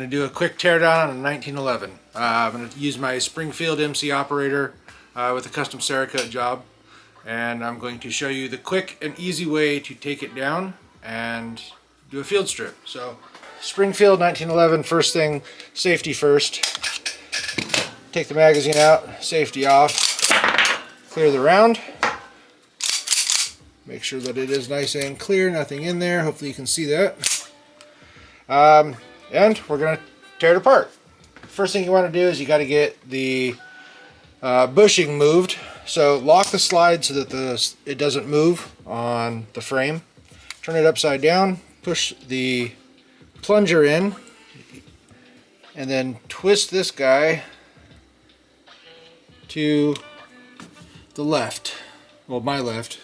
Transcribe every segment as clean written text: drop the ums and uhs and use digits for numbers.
going to do a quick teardown on a 1911. I'm going to use my Springfield MC Operator with a custom Cerakote job, and I'm going to show you the quick and easy way to take it down and do a field strip. So Springfield 1911, first thing, safety first. Take the magazine out, safety off, clear the round. Make sure that it is nice and clear, nothing in there. Hopefully you can see that. And we're going to tear it apart. First thing you want to do is you got to get the bushing moved. So lock the slide so that it doesn't move on the frame. Turn it upside down, push the plunger in, and then twist this guy to the left, well, my left,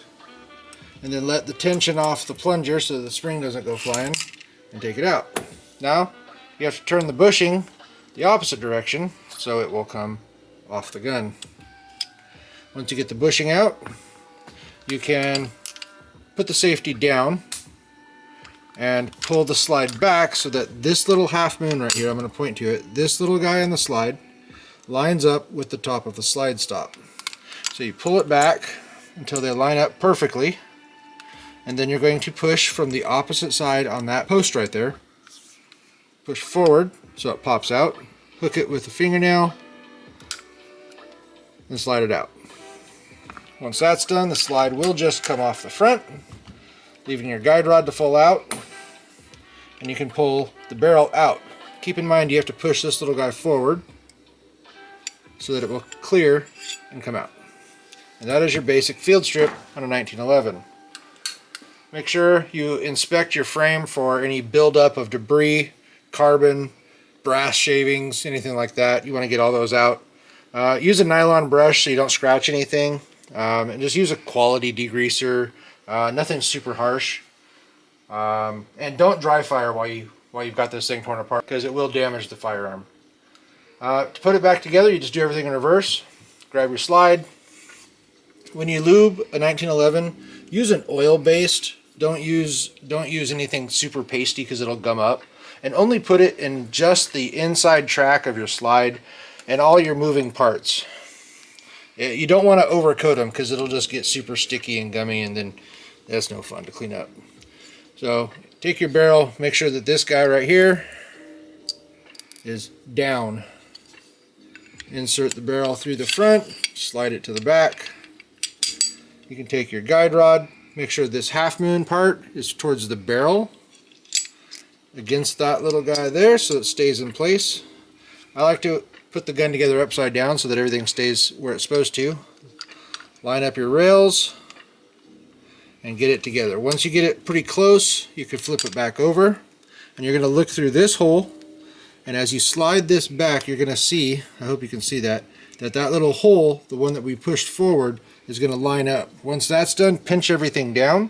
and then let the tension off the plunger so the spring doesn't go flying, and take it out. Now you have to turn the bushing the opposite direction so it will come off the gun. Once you get the bushing out, you can put the safety down and pull the slide back so that this little half moon right here, I'm going to point to it, this little guy on the slide lines up with the top of the slide stop. So you pull it back until they line up perfectly, and then you're going to push from the opposite side on that post right there. Push forward so it pops out, hook it with a fingernail, and slide it out. Once that's done, the slide will just come off the front, leaving your guide rod to fall out, and you can pull the barrel out. Keep in mind you have to push this little guy forward so that it will clear and come out. And that is your basic field strip on a 1911. Make sure you inspect your frame for any buildup of debris, carbon, brass shavings, anything like that. You want to get all those out. Use a nylon brush so you don't scratch anything, and just use a quality degreaser, nothing super harsh. And don't dry fire while you've got this thing torn apart, because it will damage the firearm. To put it back together, you just do everything in reverse. Grab your slide. When you lube a 1911, use an oil-based. Don't use anything super pasty because it'll gum up. And only put it in just the inside track of your slide and all your moving parts. You don't want to overcoat them because it'll just get super sticky and gummy, and then that's no fun to clean up. So take your barrel, make sure that this guy right here is down. Insert the barrel through the front, slide it to the back. You can take your guide rod, make sure this half moon part is towards the barrel against that little guy there so it stays in place. I like to put the gun together upside down so that everything stays where it's supposed to. Line up your rails and get it together. Once you get it pretty close, you can flip it back over, and you're going to look through this hole, and as you slide this back, you're going to see, I hope you can see that little hole, the one that we pushed forward, is going to line up. Once that's done, pinch everything down,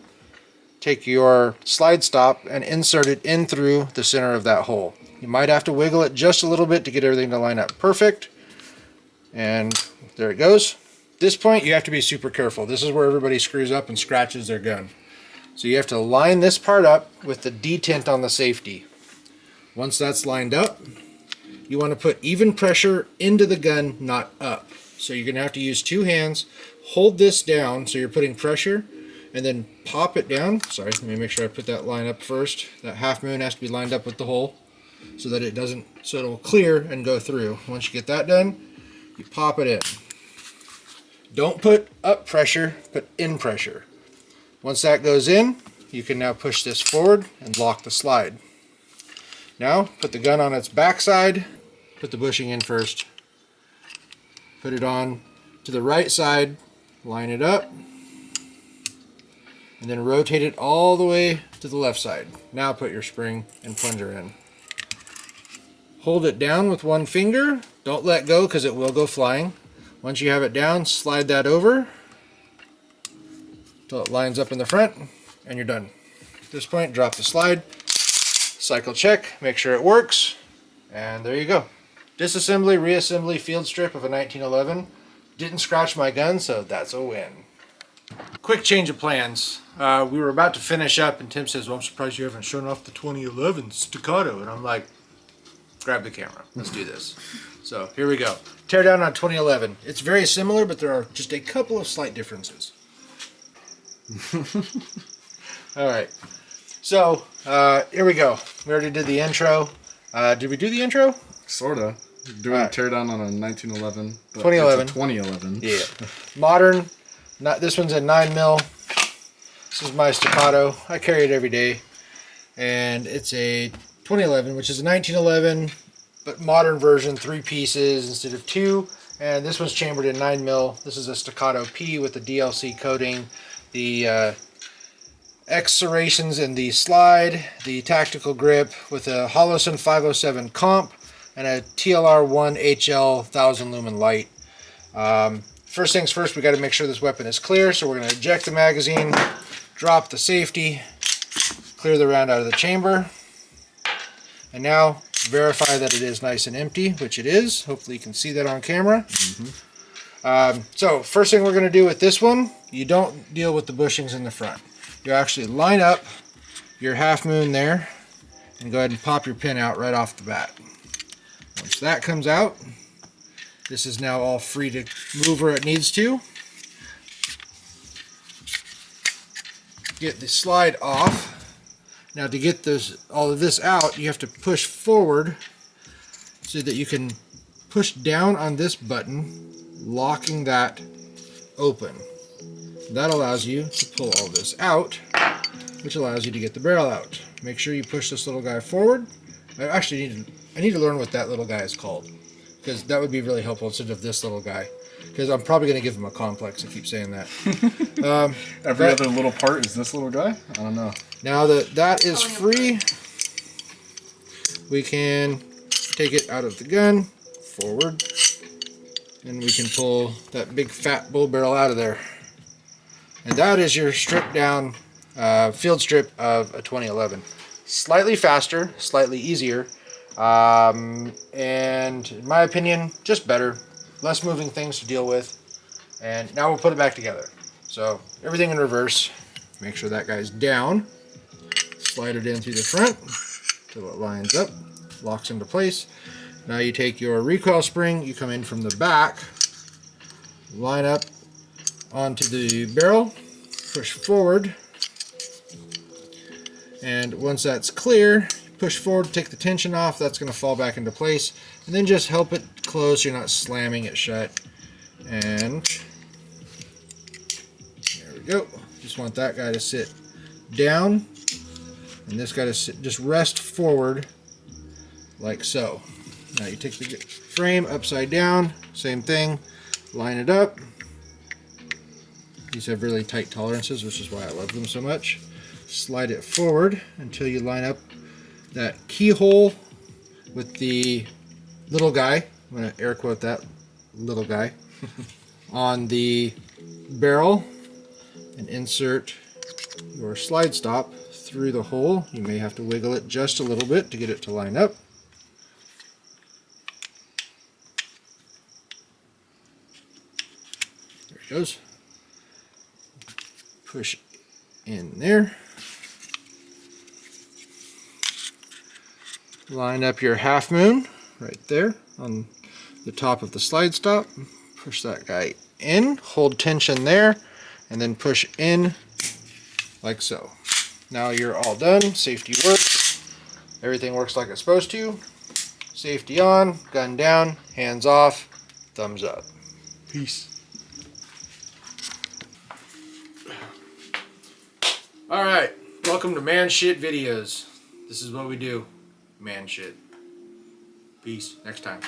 take your slide stop and insert it in through the center of that hole. You might have to wiggle it just a little bit to get everything to line up perfect, and there it goes. At this point, you have to be super careful. This is where everybody screws up and scratches their gun. So you have to line this part up with the detent on the safety. Once that's lined up, you want to put even pressure into the gun, not up. So you're going to have to use two hands, hold this down so you're putting pressure, and then pop it down. Sorry, let me make sure I put that line up first. That half moon has to be lined up with the hole so that it'll clear and go through. Once you get that done, you pop it in. Don't put up pressure, put in pressure. Once that goes in, you can now push this forward and lock the slide. Now, put the gun on its backside, put the bushing in first, put it on to the right side, line it up, and then rotate it all the way to the left side. Now put your spring and plunger in. Hold it down with one finger, don't let go because it will go flying. Once you have it down, slide that over until it lines up in the front, and you're done. At this point, drop the slide, cycle check, make sure it works, and there you go. Disassembly, reassembly, field strip of a 1911. Didn't scratch my gun, so that's a win. Quick change of plans. We were about to finish up, and Tim says, well, I'm surprised you haven't shown off the 2011 Staccato. And I'm like, grab the camera. Let's do this. So here we go. Tear down on 2011. It's very similar, but there are just a couple of slight differences. All right. So here we go. We already did the intro. Did we do the intro? Sorta. Doing a teardown on a 1911. 2011. It's a 2011. Yeah. Modern. This one's a 9mm. This is my Staccato. I carry it every day. And it's a 2011, which is a 1911, but modern version, 3 pieces instead of 2. And this one's chambered in 9mm. This is a Staccato P with the DLC coating, the X serrations in the slide, the tactical grip with a Holosun 507 comp, and a TLR1 HL 1000 lumen light. First things first, we got to make sure this weapon is clear, so we're going to eject the magazine, drop the safety, clear the round out of the chamber, and now verify that it is nice and empty, which it is. Hopefully you can see that on camera. So first thing we're going to do with this one, you don't deal with the bushings in the front. You actually line up your half moon there and go ahead and pop your pin out right off the bat. Once that comes out, this is now all free to move where it needs to. Get the slide off. Now to get all of this out, you have to push forward so that you can push down on this button, locking that open. That allows you to pull all this out, which allows you to get the barrel out. Make sure you push this little guy forward. I need to learn what that little guy is called, because that would be really helpful instead of this little guy, because I'm probably going to give him a complex. I keep saying that. Every other little part is this little guy? I don't know. Now that that is free, we can take it out of the gun, forward, and we can pull that big fat bull barrel out of there. And that is your stripped down field strip of a 2011. Slightly faster, slightly easier, and in my opinion, just better. Less moving things to deal with. And now we'll put it back together. So everything in reverse. Make sure that guy's down. Slide it in through the front until it lines up, locks into place. Now you take your recoil spring, you come in from the back, line up onto the barrel, push forward, and once that's clear, push forward, take the tension off. That's going to fall back into place, and then just help it close so you're not slamming it shut. And there we go. Just want that guy to sit down, and this guy to sit, just rest forward like so. Now you take the frame upside down, same thing, line it up. These have really tight tolerances, which is why I love them so much. Slide it forward until you line up that keyhole with the little guy, I'm going to air quote that, little guy, on the barrel, and insert your slide stop through the hole. You may have to wiggle it just a little bit to get it to line up. There it goes. Push in there. Line up your half moon right there on the top of the slide stop. Push that guy in, hold tension there, and then push in like so. Now you're all done. Safety works. Everything works like it's supposed to. Safety on, gun down, hands off, thumbs up. Peace. Alright, welcome to Man Shit Videos. This is what we do. Man shit. Peace. Next time.